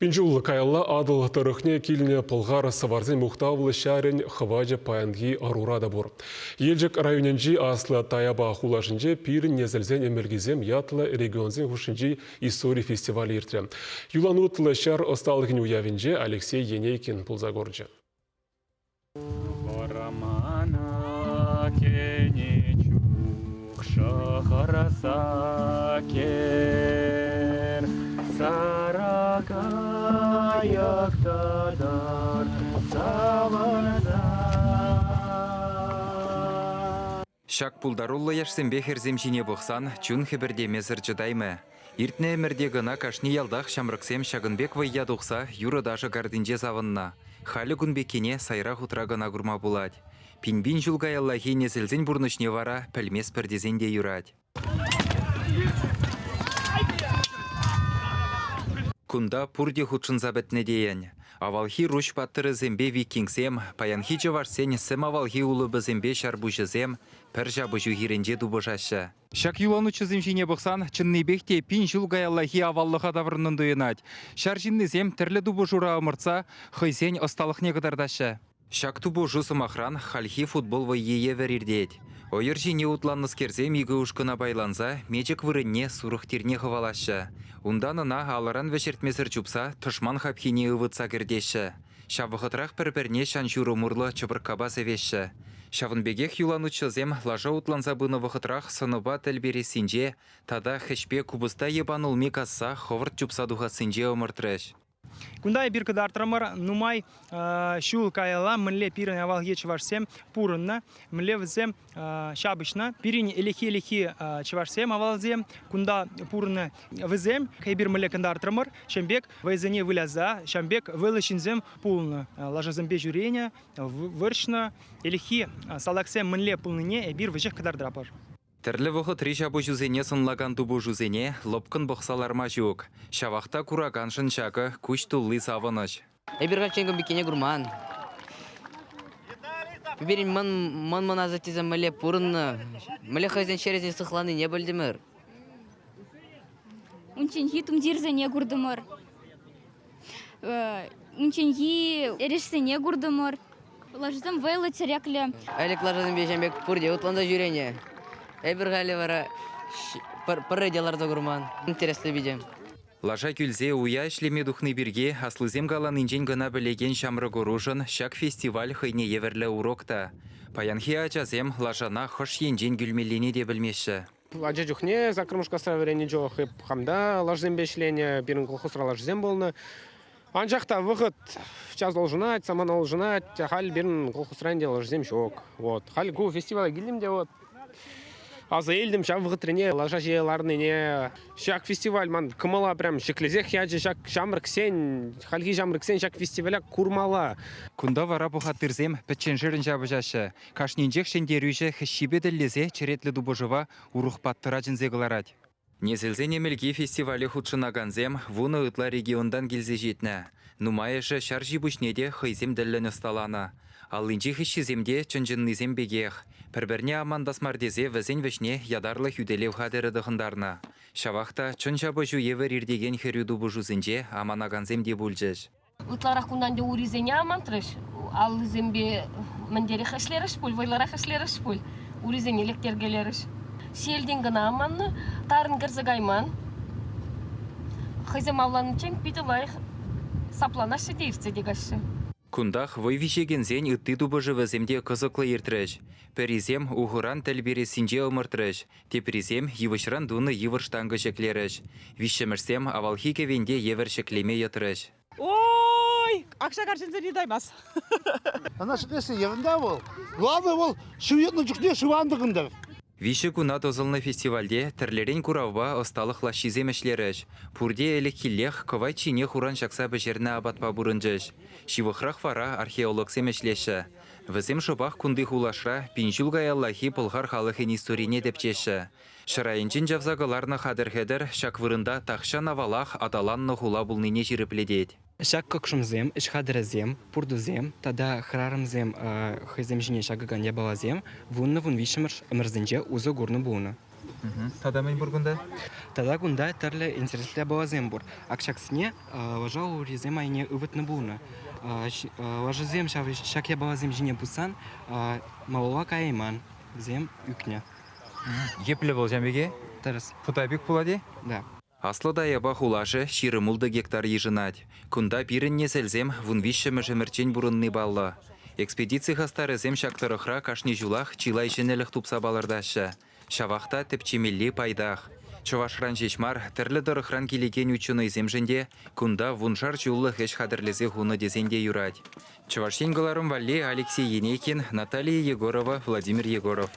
Пинжул кайла адыл тарыхне килне пылғар саварзен мұқтавлы шәрін хыважы паянги арурада бұр. Елжік районенжі аслы таяба хулашынжы пирін незілзен емелгізем ятлы регионзен хушынжы история фестивалі ертірі. Юланутлы шар осталығын уявинже Алексей Енейкин пұлзагорджы. Шак пулдаруллы яшсен бехерзем жине бұқсан, чүн хебірде мезір жыдаймы. Иртне әмірде гына кашни ялдақ шамрықсем шагынбек вайя дұқса, юры даже гардинже завынна. Халі күнбекене сайра хутрагына гурма булад. Пинбин жылғай Аллахи незілзен бұрнышне вара пәлмес пірдезен де юрад. Кунда пурде худшын забетне дейін. Авалхи руш паттыры зембе викингсем, паянхи жаварсен сем авалхи улыбы зембе шарбужызем, пір жабыжу хиренже дубыжашы. Шак юланучы земжине бұқсан, чыннебекте пин жылғай Аллахи аваллыға давырнын дойынат. Шаржинны зем тірлі дубыжура ымырца, хыйсен осталықне қыдардашы. Шак тубыжу сымахран хальхи футбол вайее верирдет. Ойыр жине утланныз керзем игі ұшқына байланза, мечек вырынне сурықтирне хывалашы. Унданына аларан вешертмесір чупса, тұшман хапхине ұвытса кердеші. Шавығытрақ пір-бірне шанжуры мұрлы чыбыркаба севеші. Шавынбегех юланучы зем лажа утланза бұны вғытрақ сыныба тәлбересінже, тада хешпе кубыста ебанылми касса ховырт чупса дуға сінже омыртрыш. Кундай бир кыдартырмыр нумай шул кайла мле пирен авалге чварсем пурынна мле взем шабышна пирин элехи чварсем авалзем кунда пурны взем кайбир мле кыдартырмыр шамбек вайзене выляза шамбек вылышинзем пулны лажазем бежурения выршна элехи салаксем мле пулныне бир вжех кыдардрапар. Тірлі вұғы трижа бұжузене сынлаган тубу жузене лопкын бұқсаларма жүк. Шавақта кураган шыншағы күш тұллы савыныш. Эбирға ченгім бікене күрман. Біберін мұн азатизм мүле пұрынны. Мүле қайзен шерезен сықланы не білдімір? Унченхи тумдирзене күрдімір. Унченхи ерешсене күрдімір. Лажызым вейлы теряклі. Әлік лажызым бейженбек пұрде ұтланда жүрене. Эбирғалі вара пыры деларда күрман. Интереслі бейдем. Лажа күлзе уя ішлеме дұхны бірге аслызем галан инжен гына білеген шамры ғұружын шак фестиваль хыйне еверлі урокта. Паянхи ачазем лажана хош енжен гүлмелене де білмеші. Ажа жүхне закрымышқа сраварені жоқ хып хамда лажзем бешлене бірін қолқысыра лажзем болны. Анжақта вғыт час должынат, саман должынат, хал бірін қолқысыранде лажзем жоқ. Хал ку фестиваль келдім де Аза елдім шавғытрене, лажа жияларныне. Шак фестиваль, ман кымала прям шеклезех яджи шак жамрыксен, халги жамрыксен шак фестиваля курмала. Кунда вара бұхаттырзем пәтчен жырын жабыжашы. Кашнинжек шендерүйші хішібеділлезе черетлі дубыжыва урух паттыра жынзеғыларад. Незілзен емелге фестивалі худшынаганзем вуны ұтла региондан келзе жетні. Нумайышы шаржи бүшнеде хыйзем дәлін ұсталаны. Алынжи хішіземде чынжыннызем бегех. Пірбірне амандасмардезе візен вішне ядарлы хүделев қадыры дұхындарына. Шавақта чын жабыжу евер ирдеген херюду бұжузынже аманаганзем де бұлжыш. Утларақ күндан де уризене амантрыш. Ал зембе міндері қышлеріш пөл, вайлара қышлеріш пөл. Уризене лектергелеріш. Селден гына аманны, тарын кірзігайман. Хызем авланы чен пиді лайық сапланашы дейірце дегашы. Кундах войвишеген зен үтті дубыжы віземде қызықлы ертіріш. Пәрізем ұғыран тәлбересінже омыртырыш. Тепризем евышран дуны евырштаңғы жеклеріш. Вишемірсем авалхи кевенде евер шеклеме етіріш. Ой, ақша қаршынсы не даймас. Ана шықесі евында бол. Главный бол шуетны жүхне шуандығынды. Виші күна тозылны фестивальде тірлерен күрауба осталық лашизем ішлеріш. Пурде әлі келлех ковай чине хуран шақса бәжерні абатпа бұрынжыш. Шивықрақ вара археолог семешлеші. Візем шопақ күнді хулашра пинжулгай Аллахи пылғар халықын историне депчеші. Шырайынчын жавзағыларны қадыр-хедір шак вырында тақшан авалақ адаланны хула бұлныне жиріпледет. Шак көкшімзем, ішқадырызем, пурдузем, тада храрымзем хызем жіне шагыган ябалазем, вунны вун вишімір ымырзінже ұзы ғұрны бұны. Тадамын бургунда? Тогда кунда терле интересля бавазем бур. Акшаксне важал урезем айне ывытны буна. Важазем шакя бавазем жине бусан маула кайман зем үкне. Епле бол жәмеге? Тарас. Футабик пулади? Да. Аслыда яба хулашы ширы мулды гектар ежынать. Кунда пирін несельзем вунвиші мәжімірчен бұрынны балла. Экспедиция хастары зем шактырықра кашни жулах чилай женелік тупса балардашы. Шавақта тепчемелли пайдах. Чувашран жешмар тірлі дырықран келеген учыны земжінде кунда вуншар жулы хеш хадырлезе хуны дезенде юрать. Чувашсен галарым валли Алексей Енекин, Наталья Егорова, Владимир Егоров.